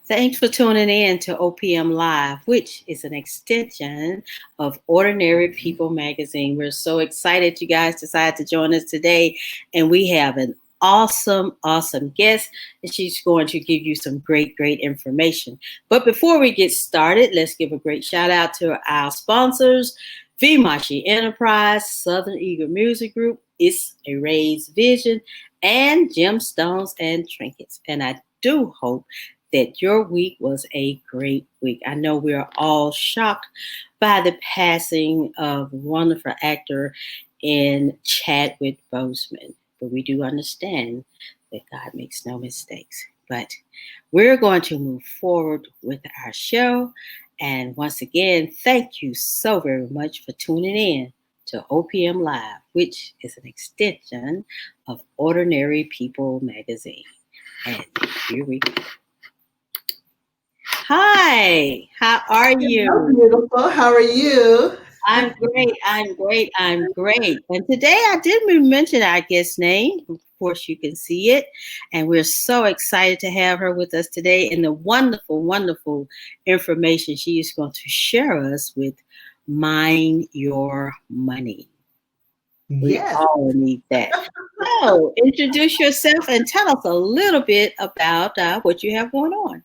Thanks for tuning in to OPM Live, which is an extension of Ordinary People magazine. We're so excited you guys decided to join us today, and we have an awesome guest, and she's going to give you some great information. But before we get started, let's give a great shout out to our sponsors, Vimashi Enterprise, Southern Eagle Music Group, It's a Raised Vision, and Gemstones and Trinkets. And I do hope that your week was a great week. I know we're all shocked by the passing of wonderful actor in Chadwick Boseman, but we do understand that God makes no mistakes. But we're going to move forward with our show. And once again, thank you so very much for tuning in to OPM Live, which is an extension of Ordinary People magazine. And here we go. Hi, how are you? Hello, beautiful. How are you? I'm great. And today I didn't mention our guest name. Of course, you can see it. And we're so excited to have her with us today and the wonderful information she is going to share us with Mind Your Money. We all need that. So, introduce yourself and tell us a little bit about what you have going on.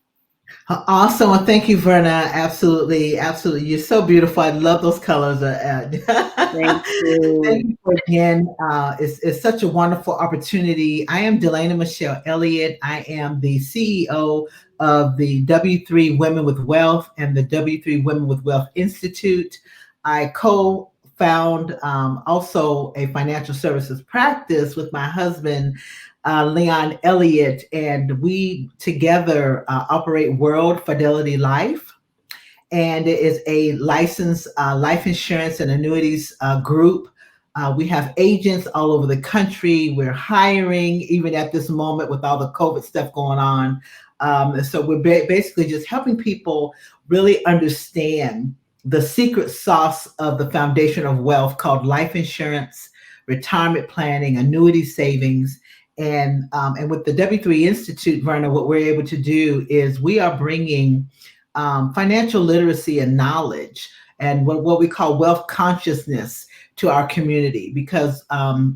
Awesome. Well, thank you, Verna. Absolutely. You're so beautiful. I love those colors. Thank you. Thank you again. It's such a wonderful opportunity. I am DeLayna Michelle Elliott. I am the CEO of the W3 Women with Wealth and the W3 Women with Wealth Institute. I co-found also a financial services practice with my husband, Leon Elliott, and we together operate World Fidelity Life, and it is a licensed life insurance and annuities group. We have agents all over the country. We're hiring even at this moment with all the COVID stuff going on. So we're basically just helping people really understand the secret sauce of the foundation of wealth called life insurance, retirement planning, annuity savings. And with the W3 Institute, Verna, what we're able to do is we are bringing financial literacy and knowledge and what we call wealth consciousness to our community, because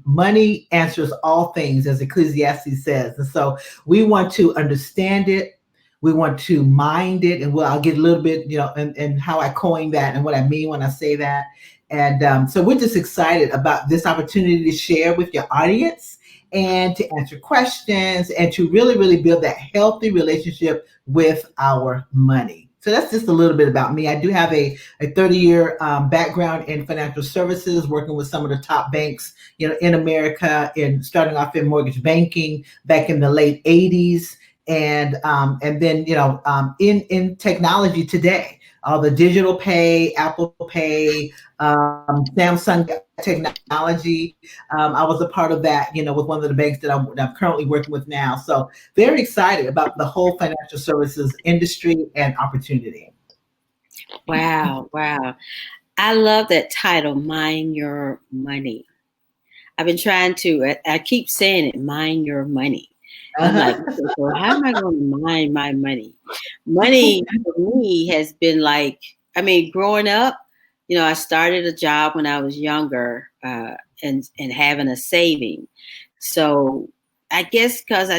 money answers all things, as Ecclesiastes says. And so we want to understand it. We want to mind it. And I'll get a little bit, and how I coin that and what I mean when I say that. And so we're just excited about this opportunity to share with your audience and to answer questions and to really build that healthy relationship with our money. So that's just a little bit about me. I do have a 30-year background in financial services, working with some of the top banks, in America, and starting off in mortgage banking back in the late 80s. And then, in technology today, all the digital pay, Apple Pay, Samsung technology. I was a part of that, with one of the banks that I'm currently working with now. So very excited about the whole financial services industry and opportunity. Wow. I love that title, Mind Your Money. I've been trying to, I keep saying it, mind your money. I'm like, so how am I going to mind my money? Money for me has been like, growing up, I started a job when I was younger and having a saving. So I guess because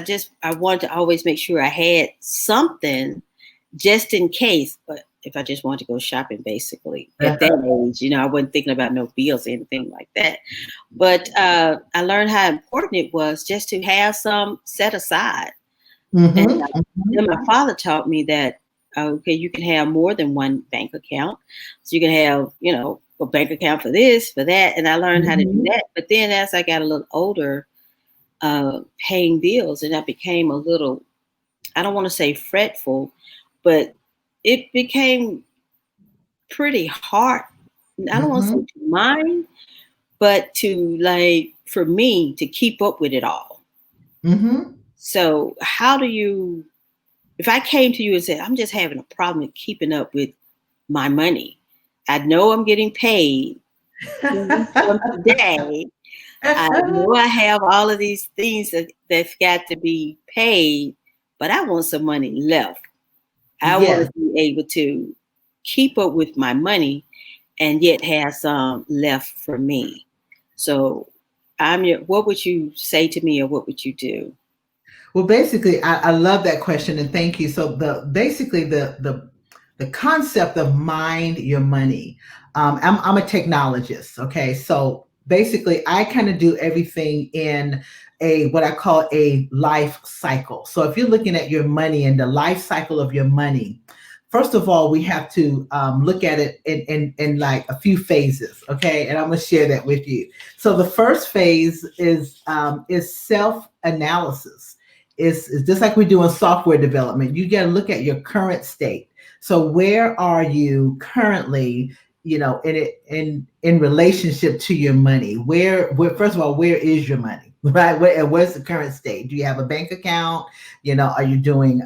I wanted to always make sure I had something just in case. But if I just wanted to go shopping, basically at that age, I wasn't thinking about no bills or anything like that. But I learned how important it was just to have some set aside. And then my father taught me that, okay, you can have more than one bank account. So you can have, a bank account for this, for that. And I learned how to do that. But then as I got a little older, paying bills, and I became a little, I don't want to say fretful, but it became pretty hard. I don't want to say to mind, but to for me to keep up with it all. So how do you, if I came to you and said, I'm just having a problem with keeping up with my money. I know I'm getting paid today. I know I have all of these things that's got to be paid, but I want some money left. I want Yes. to be able to keep up with my money and yet have some left for me. So what would you say to me, or what would you do? Well, basically, I love that question and thank you. So the concept of mind your money. I'm a technologist. Okay, so basically, I kind of do everything in a what I call a life cycle. So if you're looking at your money and the life cycle of your money, first of all, we have to look at it in like a few phases. Okay, and I'm gonna share that with you. So the first phase is self analysis. It's just like we do in software development. You got to look at your current state. So where are you currently? You know, in relationship to your money. Where first of all, where is your money? Right? And where's the current state? Do you have a bank account? You know, are you doing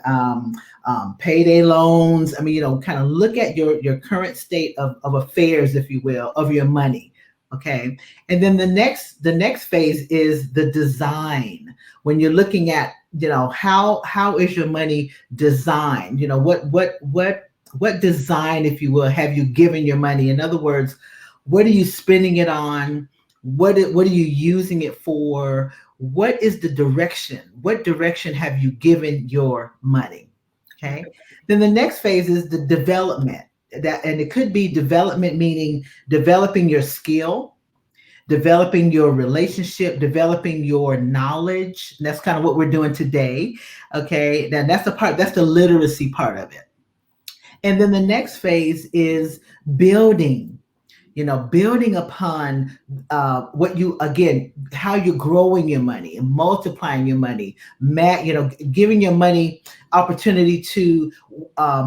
payday loans? I mean, you know, kind of look at your current state of affairs, if you will, of your money. Okay. And then the next phase is the design. When you're looking at, you know, how is your money designed? You know, what design, if you will, have you given your money? In other words, what are you spending it on? What are you using it for? What is the direction? What direction have you given your money? Okay. Then the next phase is the development. And it could be development meaning developing your skill, developing your relationship, developing your knowledge. That's kind of what we're doing today. Okay. Then that's the literacy part of it. And then the next phase is building, you know, building upon what you, again, how you're growing your money and multiplying your money, you know, giving your money opportunity to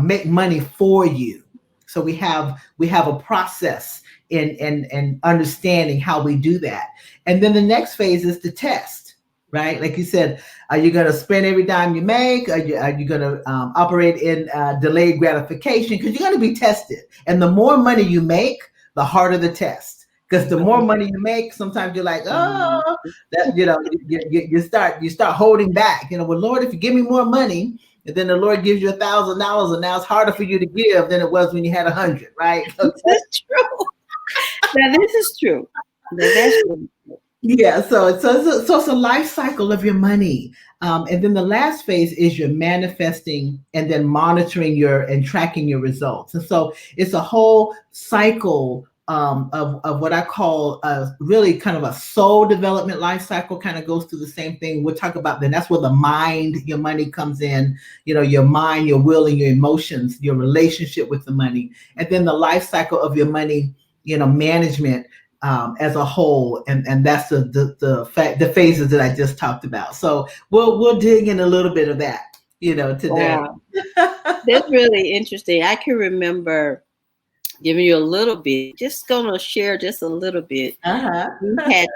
make money for you. So we have a process in understanding how we do that. And then the next phase is the test, right? Like you said, are you going to spend every dime you make? Are you going to operate in delayed gratification? Because you're going to be tested. And the more money you make, the harder the test. Because the more money you make, sometimes you're like, oh, that, you know, you start holding back. You know, well, Lord, if you give me more money, and then the Lord gives you $1,000, and now it's harder for you to give than it was when you had 100, right? That's true. Now this is true. That's true. Yeah, so it's a life cycle of your money, and then the last phase is your manifesting, and then monitoring your and tracking your results. And so it's a whole cycle of what I call really kind of a soul development life cycle. Kind of goes through the same thing. We'll talk about then. That's where the mind, your money comes in. You know, your mind, your will, and your emotions, your relationship with the money, and then the life cycle of your money. You know, management as a whole, and that's the phases that I just talked about. So we'll dig in a little bit of that, you know, today. Wow. That's really interesting. I can remember giving you a little bit, just gonna share just a little bit. We Uh-huh. had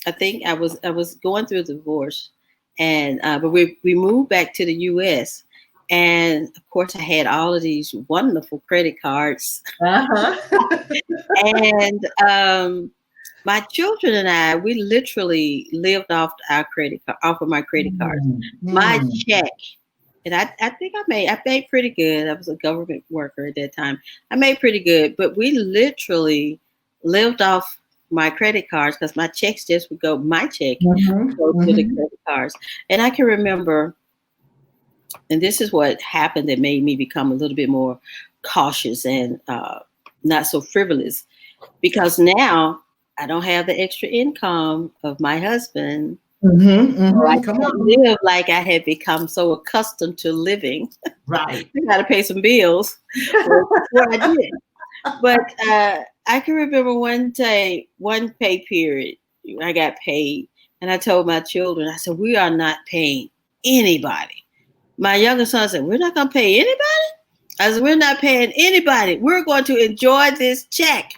I think I was going through a divorce, and but we moved back to the US, and of course I had all of these wonderful credit cards. Uh-huh. And my children and I, we literally lived off our credit card, off of my credit cards. My Mm. check, and I think I made pretty good. I was a government worker at that time. I made pretty good, but we literally lived off my credit cards because my checks just would go. My check Mhm. would go to the Mhm. credit cards, and I can remember. And this is what happened that made me become a little bit more cautious and not so frivolous, because now I don't have the extra income of my husband. Mhm. So I Mhm. Come can't on. live like I had become so accustomed to living. Right. I got to pay some bills. Well, before I did. But I can remember one day, one pay period, I got paid. And I told my children, I said, we are not paying anybody. My youngest son said, we're not going to pay anybody? I said, we're not paying anybody. We're going to enjoy this check.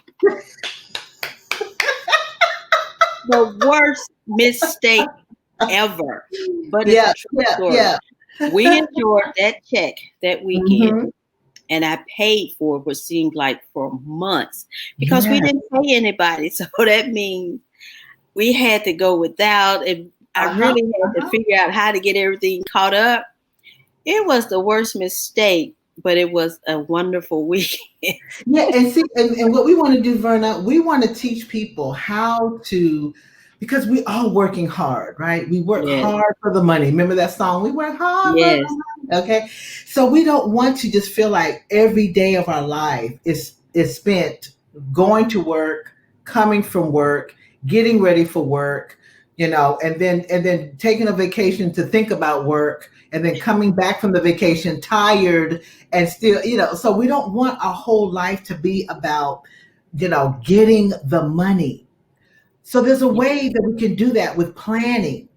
The worst mistake ever. But it's Yeah. a true Yeah. story. Yeah. We enjoyed that check that weekend, Mhm. and I paid for what seemed like for months because we Yeah. didn't pay anybody. So that means we had to go without, and I Uh-huh. really had to Uh-huh. figure out how to get everything caught up. It was the worst mistake, but it was a wonderful weekend. Yeah, and see, and what we want to do, Verna, we want to teach people how to, because we all working hard, right? We work Yes, hard for the money. Remember that song? We work hard for the yes. money. Okay, so we don't want to just feel like every day of our life is spent going to work, coming from work, getting ready for work, and then taking a vacation to think about work, and then coming back from the vacation tired and still, so we don't want our whole life to be about, getting the money. So there's a way that we can do that with planning.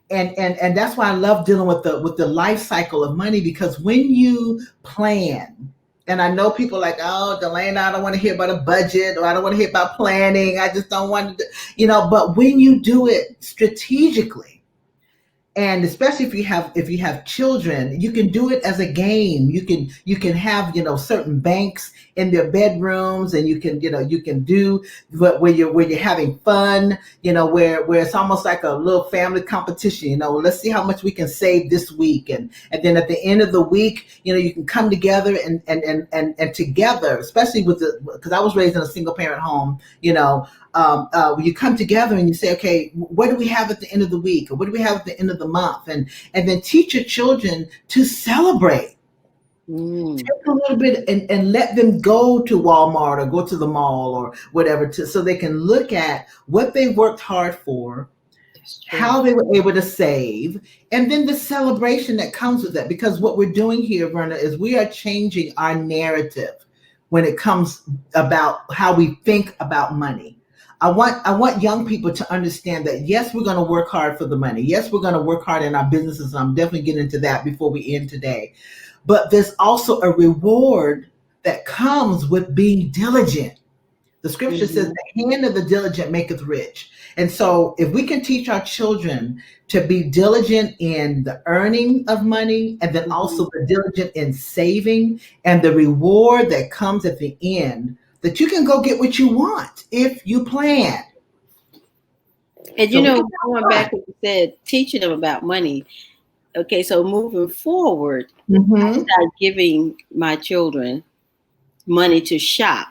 And that's why I love dealing with the life cycle of money, because when you plan, and I know people are like, oh, Delaney, I don't want to hear about a budget, or I don't want to hear about planning. I just don't want to, but when you do it strategically, and especially if you have children, you can do it as a game. You can have, certain banks in their bedrooms, and you can do where you're having fun, where it's almost like a little family competition. Let's see how much we can save this week, and then at the end of the week, you can come together and together, especially because I was raised in a single parent home. You come together and you say, okay, what do we have at the end of the week, or what do we have at the end of the month, and then teach your children to celebrate. Mm, Take a little bit and let them go to Walmart or go to the mall or whatever, so they can look at what they worked hard for, that's true. how they were able to save, and then the celebration that comes with that. Because what we're doing here, Verna, is we are changing our narrative when it comes about how we think about money. I want young people to understand that, yes, we're going to work hard for the money. Yes, we're going to work hard in our businesses. And I'm definitely getting into that before we end today. But there's also a reward that comes with being diligent. The scripture says, Mhm, the hand of the diligent maketh rich. And so if we can teach our children to be diligent in the earning of money, and then mhm. also the diligent in saving, and the reward that comes at the end, that you can go get what you want if you plan. And So we can going have back to what you said, teaching them about money. Okay, so moving forward, fun. I Hmm. started giving my children money to shop.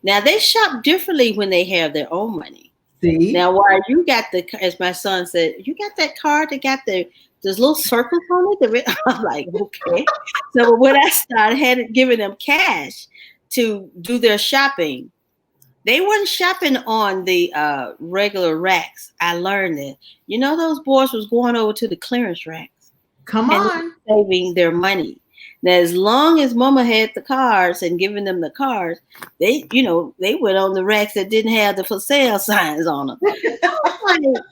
Now they shop differently when they have their own money. See? Now, while you got as my son said, you got that card that got there's little circles on it. I'm like, okay. So when I started giving them cash to do their shopping, they weren't shopping on the regular racks. I learned that. Those boys was going over to the clearance racks Come and on. saving their money. Now, as long as Mama had the cards and giving them the cards, they went on the racks that didn't have the for sale signs on them. Like, isn't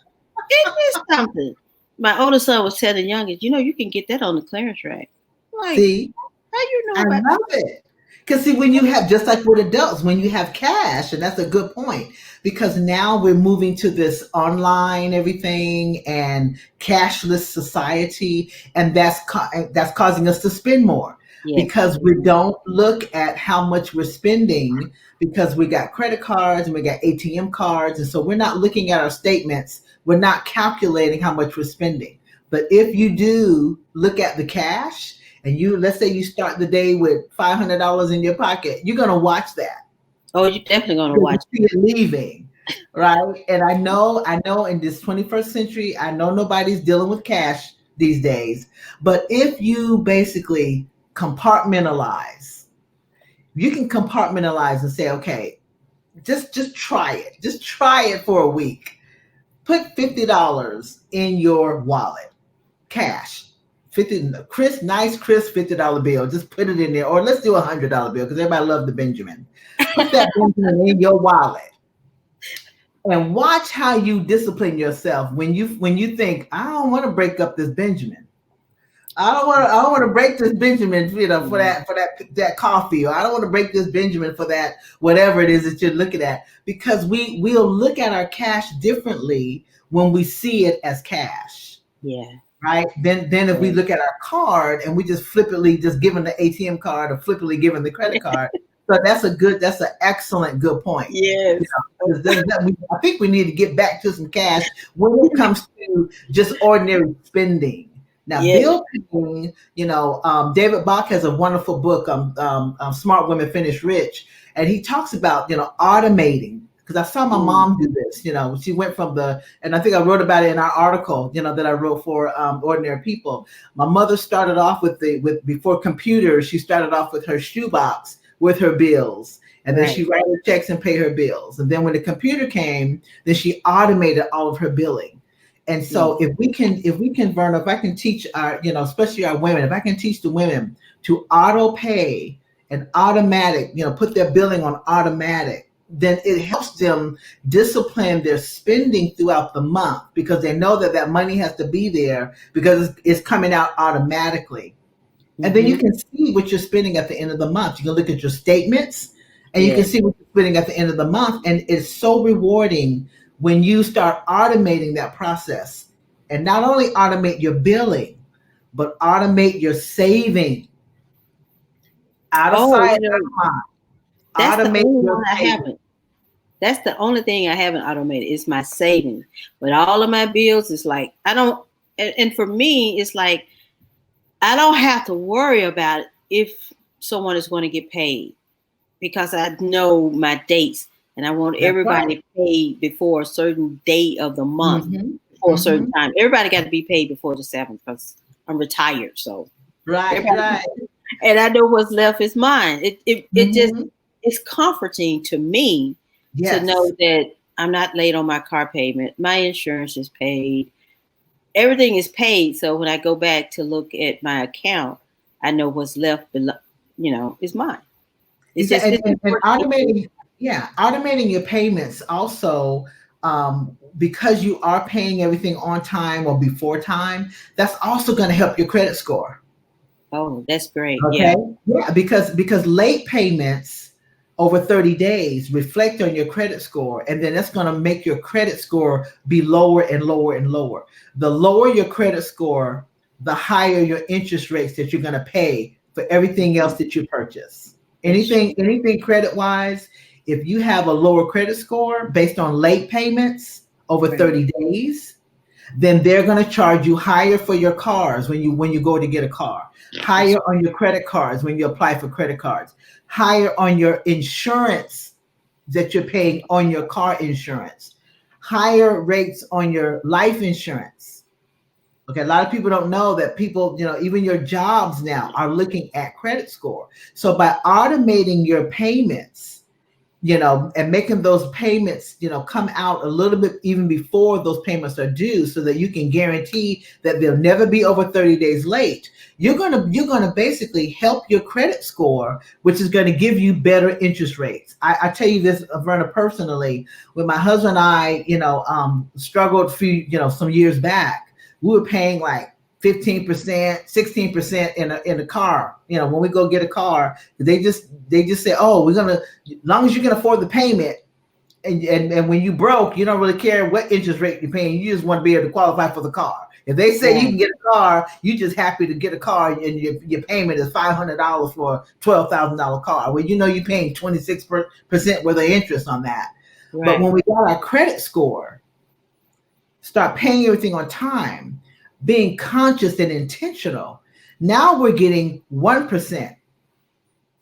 this something? My older son was telling the youngest, you can get that on the clearance rack. Like, See? how you know I about? love it. Because see, when you have, just like with adults, when you have cash, and that's a good point, because now we're moving to this online everything and cashless society, and that's causing us to spend more, Yes. because we don't look at how much we're spending, because we got credit cards and we got ATM cards, and so we're not looking at our statements. We're not calculating how much we're spending. But if you do look at the cash, and let's say you start the day with $500 in your pocket, you're going to watch that, Oh, you're definitely gonna because you watch. see it leaving, right? And I know in this 21st century, I know nobody's dealing with cash these days, but if you basically compartmentalize, you can compartmentalize and say, okay, just try it. Just try it for a week. Put $50 in your wallet, cash. 50, nice crisp $50 bill. Just put it in there. Or let's do $100 bill, because everybody loves the Benjamin. Put that Benjamin in your wallet and watch how you discipline yourself when you think, I don't want to break up this Benjamin. I don't want to break this Benjamin, for Mhm. that coffee, or I don't want to break this Benjamin for that whatever it is that you're looking at, because we'll look at our cash differently when we see it as cash, Yeah. right? Then if we Yeah. look at our card and we just flippantly just giving the ATM card or flippantly giving the credit card. So that's an excellent good point. Yes. I think we need to get back to some cash when it comes to just ordinary spending. Now, Yeah. bill paying, David Bach has a wonderful book, Smart Women Finish Rich, and he talks about, automating. Because I saw my Mm, mom do this, she went from and I think I wrote about it in our article, that I wrote for Ordinary People. My mother started off before computers, she started off with her shoebox with her bills. And then right. she write her checks and pay her bills. And then when the computer came, then she automated all of her billing. And Mm, so Verna, if I can teach our, especially our women, if I can teach the women to auto pay and automatic, put their billing on automatic, then it helps them discipline their spending throughout the month because they know that money has to be there because it's coming out automatically. And then you mm-hmm. can see what you're spending at the end of the month. You can look at your statements and you can Yes. see what you're spending at the end of the month. And it's so rewarding when you start automating that process and not only automate your billing, but automate your saving out of Oh, sight, out of mind. that's the Automate only your one I saving. haven't. That's the only thing I haven't automated is my savings. But all of my bills is like I don't, and for me, it's like I don't have to worry about if someone is going to get paid because I know my dates and I want That's right. everybody paid before a certain day of the month, Mm-hmm. before a certain Mm-hmm. time. Everybody got to be paid before the 7th because I'm retired. So Right, everybody, right. and I know what's left is mine. It just Mm-hmm. it's comforting to me to Yes. know that I'm not late on my car payment. My insurance is paid. Everything is paid. So when I go back to look at my account, I know what's left below, is mine. It's just Exactly. it's And important to me. automating your payments also, because you are paying everything on time or before time, that's also going to help your credit score. Oh, that's great. Okay. Yeah. Yeah, because late payments over 30 days reflect on your credit score, and then that's going to make your credit score be lower and lower and lower. The lower your credit score, the higher your interest rates that you're going to pay for everything else Mhm. that you purchase. That's true. Anything credit wise, if you have a lower credit score based on late payments over Right. 30 days, then they're going to charge you higher for your cars when you go to get a car, That's higher on your credit cards when you apply for credit cards, higher on your insurance that you're paying on your car insurance, higher rates on your life insurance. Okay, a lot of people don't know that people, even your jobs now are looking at credit score. So by automating your payments, and making those payments, come out a little bit even before those payments are due so that you can guarantee that they'll never be over 30 days late. You're gonna basically help your credit score, which is going to give you better interest rates. I tell you this, Verna, personally, when my husband and I, struggled some years back, we were paying like 15%, 16% in a car. When we go get a car, they just say, oh, we're gonna, as long as you can afford the payment, and when you broke, you don't really care what interest rate you're paying. You just want to be able to qualify for the car. If they say you right. can get a car, you just happy to get a car, and your payment is $500 for a $12,000 car. Well, you're paying 26% worth of interest on that. But Right. when we got our credit score, start paying everything on time, being conscious and intentional, now we're getting 1%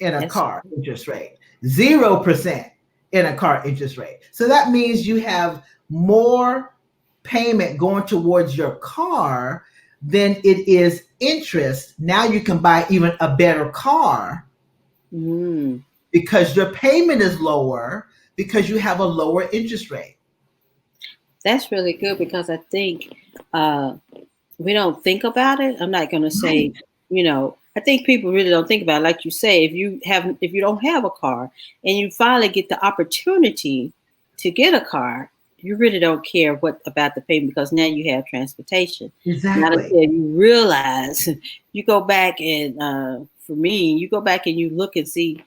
in a That's car interest rate, 0% in a car interest rate. So that means you have more payment going towards your car than it is interest. Now you can buy even a better car mm, because your payment is lower because you have a lower interest rate. that's really good because I think uh, we don't think about it. I'm not going to say, Right. I think people really don't think about it. Like you say, if you don't have a car and you finally get the opportunity to get a car, you really don't care what about the payment because now you have transportation. Not Exactly. until you realize you go back and for me, you go back and you look and see.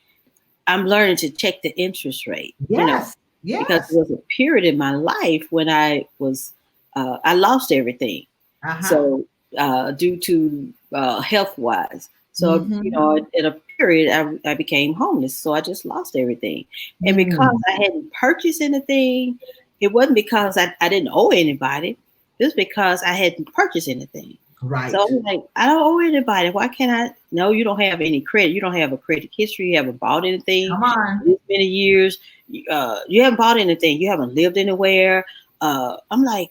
I'm learning to check the interest rate. Yes. Because Yes. there was a period in my life when I lost everything. Uh-huh. So due to health wise, so Mm-hmm. in a period I became homeless. So I just lost everything, and because Mm. I hadn't purchased anything, it wasn't because I didn't owe anybody. It was because I hadn't purchased anything. So Right. I'm like, I don't owe anybody. Why can't I? No, you don't have any credit. You don't have a credit history. You haven't bought anything Come on. this many years. You haven't bought anything. You haven't lived anywhere. I'm like,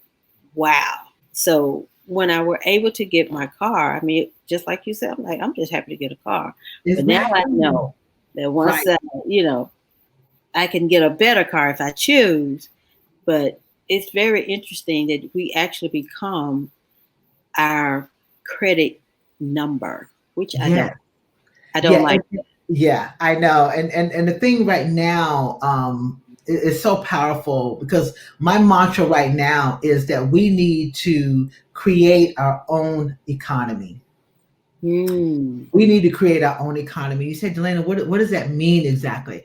wow. So when I were able to get my car, I mean, just like you said, I'm like, I'm just happy to get a car. But now I Exactly. know that once Right. I can get a better car if I choose. But it's very interesting that we actually become our credit number, which I Yeah. don't. I don't Yeah. like Yeah, I know. And the thing right now is so powerful because my mantra right now is that we need to create our own economy. that. Mm, We need to create our own economy. You said, Delaney, what does that mean exactly?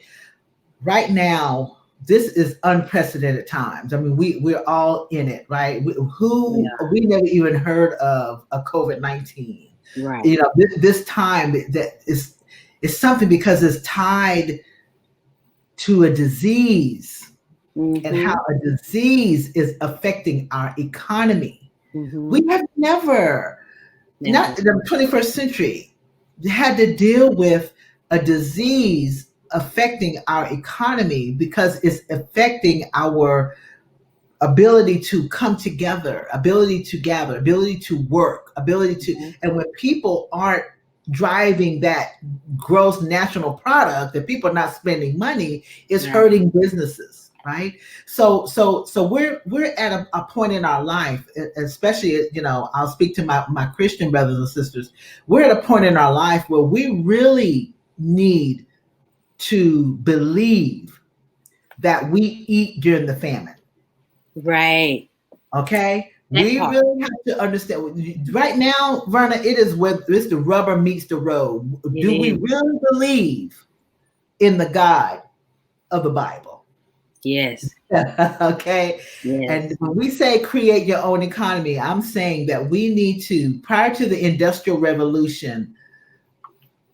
Right now, this is unprecedented times. I mean, we're all in it, right? We never even heard of a COVID-19. right. You know, this time that is something because it's tied to a disease and how Mm-hmm. a disease is affecting our economy. We Mm-hmm. have never, not Never. in the 21st century, had to deal with a disease affecting our economy because it's affecting our ability to come together, ability to gather, ability to work, ability to, Mm-hmm. and when people aren't driving that gross national product, that people are not spending money, is Right. hurting businesses, right? So we're at a point in our life, especially, you know, I'll speak to my Christian brothers and sisters. We're at a point in our life where we really need to believe that we eat during the famine. Right. Okay, That we part. really have to understand. Right now, Verna, it is where it's the rubber meets the road. It Do we is. really believe in the God of the Bible? Yes. Okay, and Yes. when we say create your own economy, I'm saying that we need to, prior to the Industrial Revolution,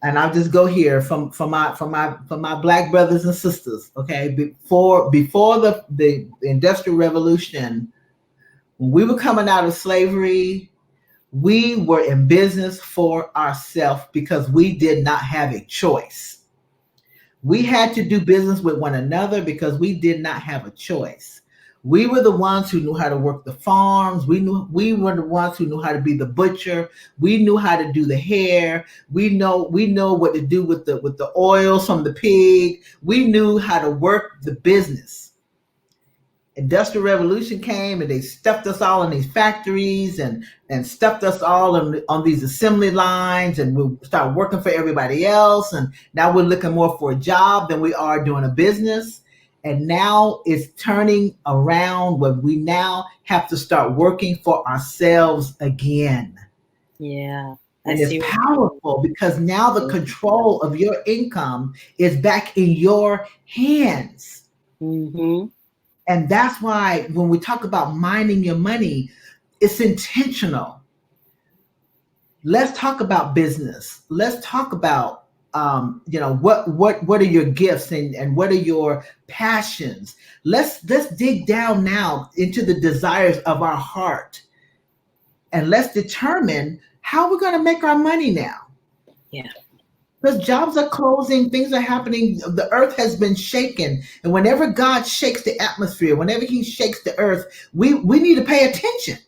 and I'll just go here from my black brothers and sisters. Okay, before the Industrial Revolution, when we were coming out of slavery, we were in business for ourselves because we did not have a choice. We had to do business with one another because we did not have a choice. We were the ones who knew how to work the farms. We were the ones who knew how to be the butcher. We knew how to do the hair. We know what to do with the oils from the pig. We knew how to work the business. Industrial Revolution came and they stuffed us all in these factories and stuffed us all on these assembly lines, and we started working for everybody else, and now we're looking more for a job than we are doing a business. And now it's turning around where we now have to start working for ourselves again. Yeah. I And it's see what you powerful because now the mean. control of your income is back in your hands. Mm-hmm. And that's why when we talk about minding your money, it's intentional. Let's talk about business. Let's talk about what are your gifts and what are your passions. Let's dig down now into the desires of our heart and let's determine how we're going to make our money now. Yeah. Because jobs are closing, things are happening, the earth has been shaken. And whenever God shakes the atmosphere, whenever he shakes the earth, we need to pay attention.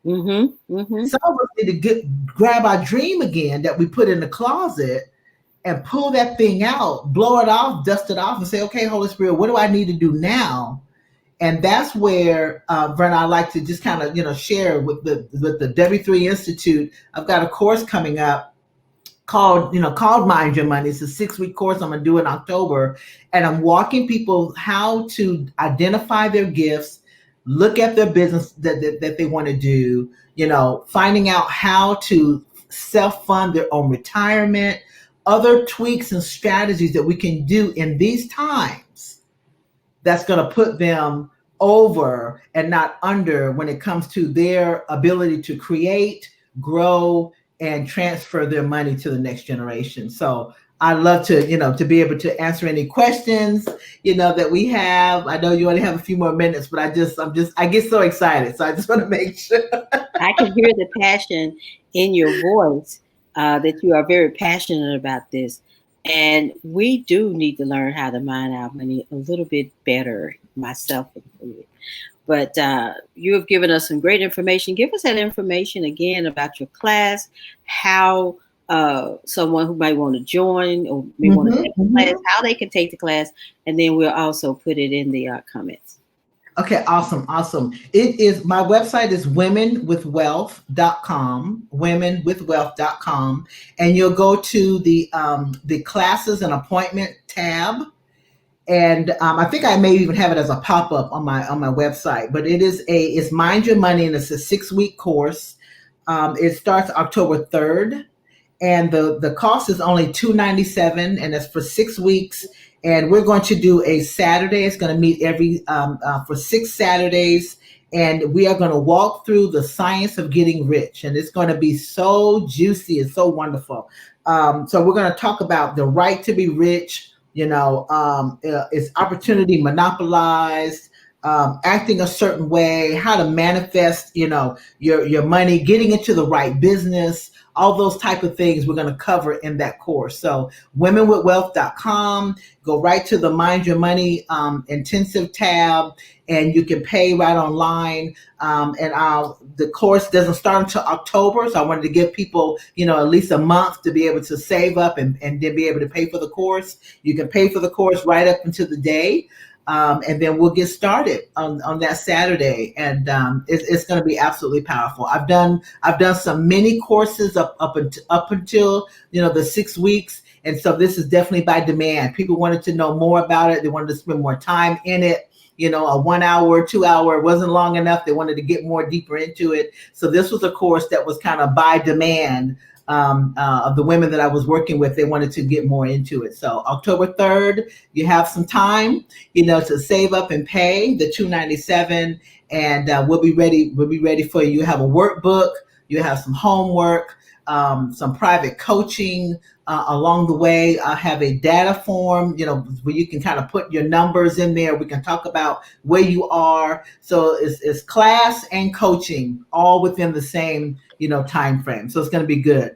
Mm-hmm. Mm-hmm. Some of us need to grab our dream again that we put in the closet and pull that thing out, blow it off, dust it off, and say, okay, Holy Spirit, what do I need to do now? And that's where, Verna, I like to just kind of, share with the W3 Institute. I've got a course coming up called Mind Your Money. It's a 6-week course I'm gonna do in October, and I'm walking people how to identify their gifts, look at their business that they want to do, finding out how to self-fund their own retirement, other tweaks and strategies that we can do in these times that's gonna put them over and not under when it comes to their ability to create, grow, and transfer their money to the next generation. So I love to be able to answer any questions, that we have. I know you only have a few more minutes, but I get so excited. So I just want to make sure. I can hear the passion in your voice, that you are very passionate about this. And we do need to learn how to mind our money a little bit better, myself included. But you have given us some great information. Give us that information again about your class, how someone who might want to join or may want to Mm-hmm, take the class, mm-hmm. how they can take the class, and then we'll also put it in the comments. Okay, awesome, awesome. It is my website is womenwithwealth.com, womenwithwealth.com, and you'll go to the classes and appointment tab. And I think I may even have it as a pop-up on my website, but it's Mind Your Money, and it's a 6-week course. It starts October 3rd, and the cost is only $297, and it's for 6 weeks. And we're going to do a Saturday. It's going to meet every for 6 Saturdays, and we are going to walk through the science of getting rich, and it's going to be so juicy and so wonderful. So we're going to talk about the right to be rich. Is opportunity monopolized? Acting a certain way, how to manifest, your money, getting into the right business, all those type of things we're going to cover in that course. So womenwithwealth.com, go right to the Mind Your Money intensive tab, and you can pay right online. The course doesn't start until October, so I wanted to give people, at least a month to be able to save up and then be able to pay for the course. You can pay for the course right up until the day. And then we'll get started on that Saturday, and it's going to be absolutely powerful. I've done some mini courses up until the 6 weeks, and so this is definitely by demand. People wanted to know more about it. They wanted to spend more time in it. A 1 hour, 2 hour wasn't long enough. They wanted to get more deeper into it. So this was a course that was kind of by demand of the women that I was working with. They wanted to get more into it. So October 3rd, you have some time, to save up and pay the $297, and we'll be ready. We'll be ready for you. You have a workbook. You have some homework, some private coaching along the way. I have a data form, where you can kind of put your numbers in there. We can talk about where you are. So it's class and coaching all within the same, time frame. So it's going to be good.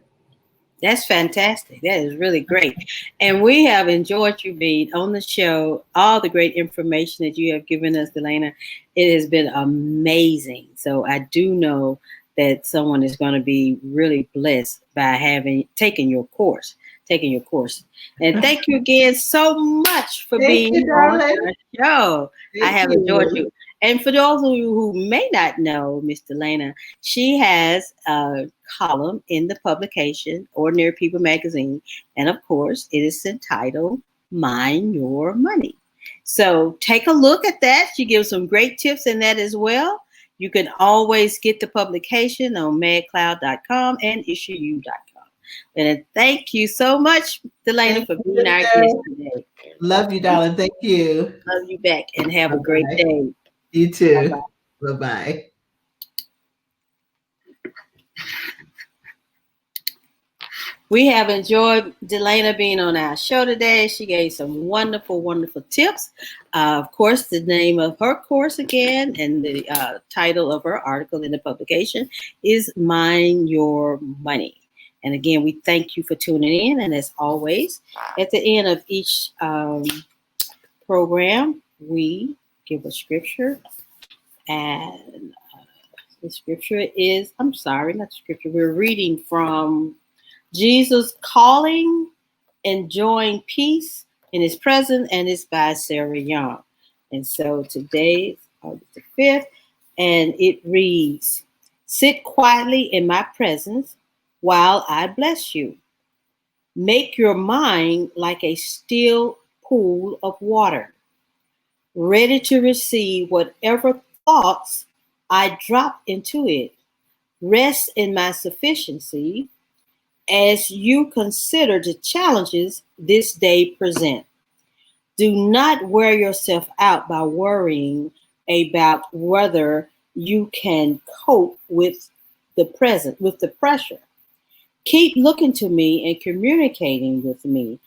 That's fantastic. That is really great. And we have enjoyed you being on the show, all the great information that you have given us, DeLayna. It has been amazing. So I do know that someone is going to be really blessed by having taken your course. And thank you again so much for Thank being you, on darling. our show. I Thank have enjoyed you. you. And for those of you who may not know Miss DeLayna, she has a column in the publication, Ordinary People Magazine. And of course, it is entitled Mind Your Money. So take a look at that. She gives some great tips in that as well. You can always get the publication on madcloud.com and issueyou.com. And thank you so much, DeLayna, Thank for you, being our guest sister. today. Love you, darling. Thank you. Love you back and have a great Bye-bye. day. You Bye-bye. too. Bye-bye. We have enjoyed DeLayna being on our show today. She gave some wonderful, wonderful tips. Of course, the name of her course again and the title of her article in the publication is Mind Your Money. And again, we thank you for tuning in. And as always, at the end of each program, we give a scripture. And the scripture is, I'm sorry, not scripture. We're reading from Jesus Calling, Enjoying Peace in His Presence, and it's by Sarah Young. And so today is August the 5th, and it reads, Sit quietly in my presence while I bless you. Make your mind like a still pool of water, ready to receive whatever thoughts I drop into it. Rest in my sufficiency as you consider the challenges this day present. Do not wear yourself out by worrying about whether you can cope with the pressure. Keep looking to me and communicating with me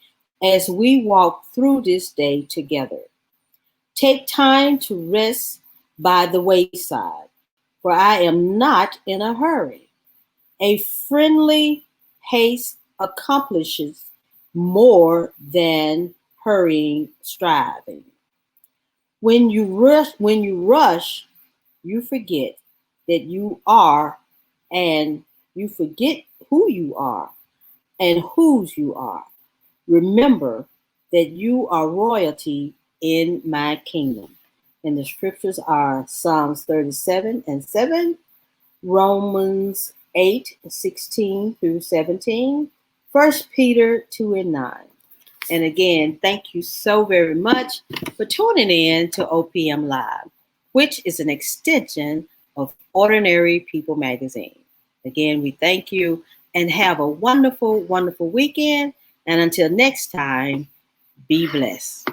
as we walk through this day together. Take time to rest by the wayside. for I am not in a hurry. A friendly haste accomplishes more than hurrying striving. When you rush, you forget that you are, and you forget who you are and whose you are. Remember that you are royalty in my kingdom. And the scriptures are Psalms 37 and 7, Romans 8:16 through 17, 1 Peter 2 and 9. And again, thank you so very much for tuning in to OPM Live, which is an extension of Ordinary People Magazine. Again, we thank you and have a wonderful, wonderful weekend. And until next time, be blessed.